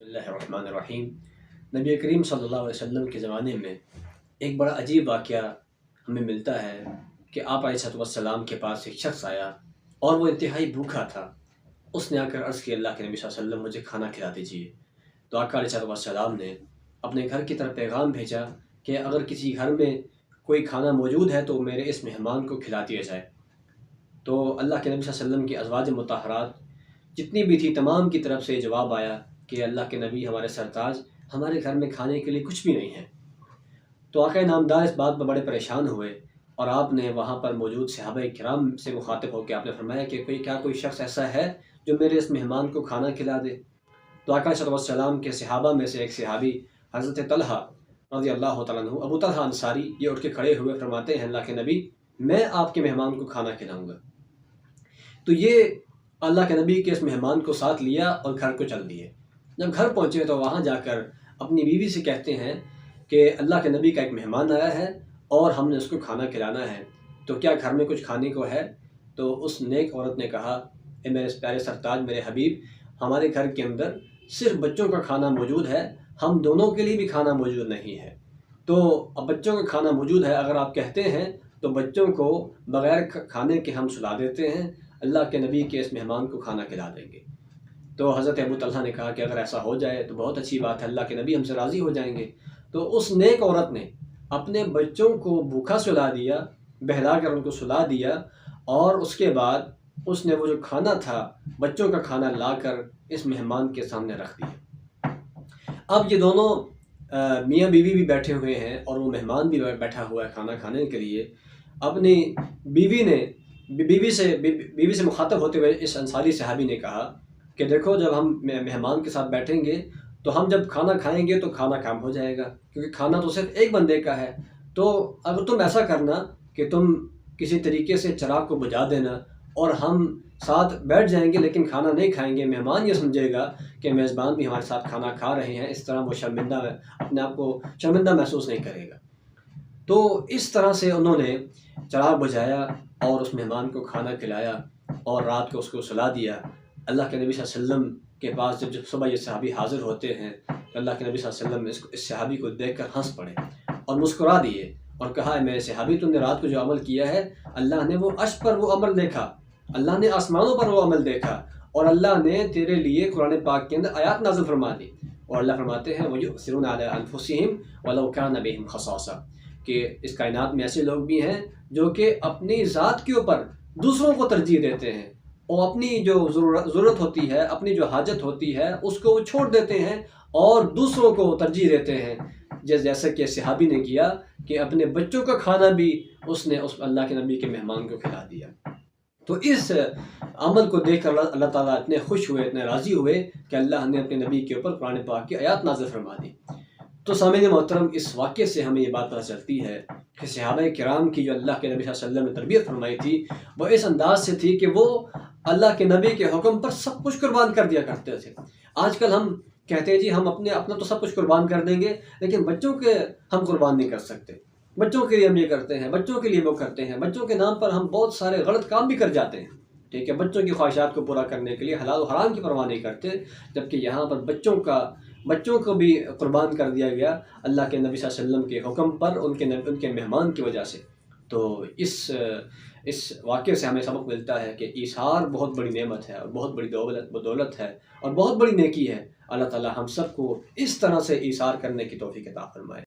اللہ الرحمن الرحیم۔ نبی کریم صلی اللہ علیہ وسلم کے زمانے میں ایک بڑا عجیب واقعہ ہمیں ملتا ہے کہ آپ علیہ السلام کے پاس ایک شخص آیا اور وہ انتہائی بھوکا تھا۔ اس نے آ کر عرض کیا، اللہ کے نبی صلی اللہ علیہ وسلم مجھے کھانا کھلا دیجیے۔ تو آقا علیہ السلام نے اپنے گھر کی طرف پیغام بھیجا کہ اگر کسی گھر میں کوئی کھانا موجود ہے تو میرے اس مہمان کو کھلا دیا جائے۔ تو اللہ کے نبی صلی اللہ علیہ وسلم کی ازواج مطہرات جتنی بھی تھی تمام کی طرف سے جواب آیا کہ اللہ کے نبی ہمارے سرتاج، ہمارے گھر میں کھانے کے لیے کچھ بھی نہیں ہے۔ تو آقا نامدار اس بات پر بڑے پریشان ہوئے اور آپ نے وہاں پر موجود صحابہ کرام سے مخاطب ہو کے آپ نے فرمایا کہ کوئی شخص ایسا ہے جو میرے اس مہمان کو کھانا کھلا دے۔ تو آقا صلی اللہ علیہ وسلم کے صحابہ میں سے ایک صحابی حضرت طلحہ رضی اللہ تعالیٰ عنہ، ابو طلحہ انصاری، یہ اٹھ کے کھڑے ہوئے فرماتے ہیں، اللہ کے نبی میں آپ کے مہمان کو کھانا کھلاؤں گا۔ تو یہ اللہ کے نبی کے اس مہمان کو ساتھ لیا اور گھر کو چل دیے۔ جب گھر پہنچے تو وہاں جا کر اپنی بیوی سے کہتے ہیں کہ اللہ کے نبی کا ایک مہمان آیا ہے اور ہم نے اس کو کھانا کھلانا ہے، تو کیا گھر میں کچھ کھانے کو ہے؟ تو اس نیک عورت نے کہا، اے میرے پیارے سرتاج، میرے حبیب، ہمارے گھر کے اندر صرف بچوں کا کھانا موجود ہے، ہم دونوں کے لیے بھی کھانا موجود نہیں ہے۔ تو اب بچوں کا کھانا موجود ہے، اگر آپ کہتے ہیں تو بچوں کو بغیر کھانے کے ہم سلا دیتے ہیں، اللہ کے نبی کے اس مہمان کو کھانا کھلا دیں گے۔ تو حضرت ابو طلحہ نے کہا کہ اگر ایسا ہو جائے تو بہت اچھی بات ہے، اللہ کے نبی ہم سے راضی ہو جائیں گے۔ تو اس نیک عورت نے اپنے بچوں کو بھوکا سلا دیا، بہلا کر ان کو سلا دیا، اور اس کے بعد اس نے وہ جو کھانا تھا بچوں کا کھانا لا کر اس مہمان کے سامنے رکھ دیا۔ اب یہ دونوں میاں بیوی بھی بیٹھے ہوئے ہیں اور وہ مہمان بھی بیٹھا ہوا ہے کھانا کھانے کے لیے۔ اپنی بیوی سے مخاطب ہوتے ہوئے اس انصاری صحابی نے کہا کہ دیکھو، جب ہم مہمان کے ساتھ بیٹھیں گے تو ہم جب کھانا کھائیں گے تو کھانا کم ہو جائے گا، کیونکہ کھانا تو صرف ایک بندے کا ہے۔ تو اگر تم ایسا کرنا کہ تم کسی طریقے سے چراغ کو بجھا دینا اور ہم ساتھ بیٹھ جائیں گے لیکن کھانا نہیں کھائیں گے، مہمان یہ سمجھے گا کہ میزبان بھی ہمارے ساتھ کھانا کھا رہے ہیں، اس طرح وہ اپنے آپ کو شرمندہ محسوس نہیں کرے گا۔ تو اس طرح سے انہوں نے چراغ بجھایا اور اس مہمان کو کھانا کھلایا اور رات کو اس کو سلا دیا۔ اللہ کے نبی صلی اللہ علیہ وسلم کے پاس جب صبح یہ صحابی حاضر ہوتے ہیں تو اللہ کے نبی صلی اللہ علیہ وسلم اس صحابی کو دیکھ کر ہنس پڑے اور مسکرا دیے اور کہا، میرے صحابی، تم نے رات کو جو عمل کیا ہے، اللہ نے وہ عرش پر وہ عمل دیکھا، اللہ نے آسمانوں پر وہ عمل دیکھا، اور اللہ نے تیرے لیے قرآن پاک کے اندر آیات نازل فرما دی۔ اور اللہ فرماتے ہیں، وَيُؤْثِرُونَ عَلَىٰ أَنفُسِهِمْ وَلَوْ كَانَ بِهِمْ خَصَاصَةٌ، کہ اس کائنات میں ایسے لوگ بھی ہیں جو کہ اپنی ذات کے اوپر دوسروں کو ترجیح دیتے ہیں، اور اپنی جو ضرورت ہوتی ہے، اپنی جو حاجت ہوتی ہے، اس کو وہ چھوڑ دیتے ہیں اور دوسروں کو ترجیح دیتے ہیں، جیسا کہ صحابی نے کیا کہ اپنے بچوں کا کھانا بھی اس نے اس اللہ کے نبی کے مہمان کو کھلا دیا۔ تو اس عمل کو دیکھ کر اللہ تعالیٰ اتنے خوش ہوئے، اتنے راضی ہوئے کہ اللہ نے اپنے نبی کے اوپر قرآن پاک کی آیات نازل فرما دی۔ تو سامعین محترم، اس واقعے سے ہمیں یہ بات پتہ چلتی ہے کہ صحابہ کرام کی جو اللہ کے نبی صلی اللہ علیہ وسلم نے تربیت فرمائی تھی وہ اس انداز سے تھی کہ وہ اللہ کے نبی کے حکم پر سب کچھ قربان کر دیا کرتے تھے۔ آج کل ہم کہتے ہیں جی ہم اپنا تو سب کچھ قربان کر دیں گے، لیکن بچوں کے ہم قربان نہیں کر سکتے، بچوں کے لیے ہم یہ کرتے ہیں، بچوں کے لیے وہ کرتے ہیں، بچوں کے نام پر ہم بہت سارے غلط کام بھی کر جاتے ہیں، ٹھیک ہے، بچوں کی خواہشات کو پورا کرنے کے لیے حلال و حرام کی پرواہ نہیں کرتے، جبکہ یہاں پر بچوں کو بھی قربان کر دیا گیا اللہ کے نبی صلی اللہ علیہ وسلم کے حکم پر، ان کے مہمان کی وجہ سے۔ تو اس واقعے سے ہمیں سبق ملتا ہے کہ ایثار بہت بڑی نعمت ہے اور بہت بڑی دولت ہے اور بہت بڑی نیکی ہے۔ اللہ تعالی ہم سب کو اس طرح سے ایثار کرنے کی توفیق عطا فرمائے۔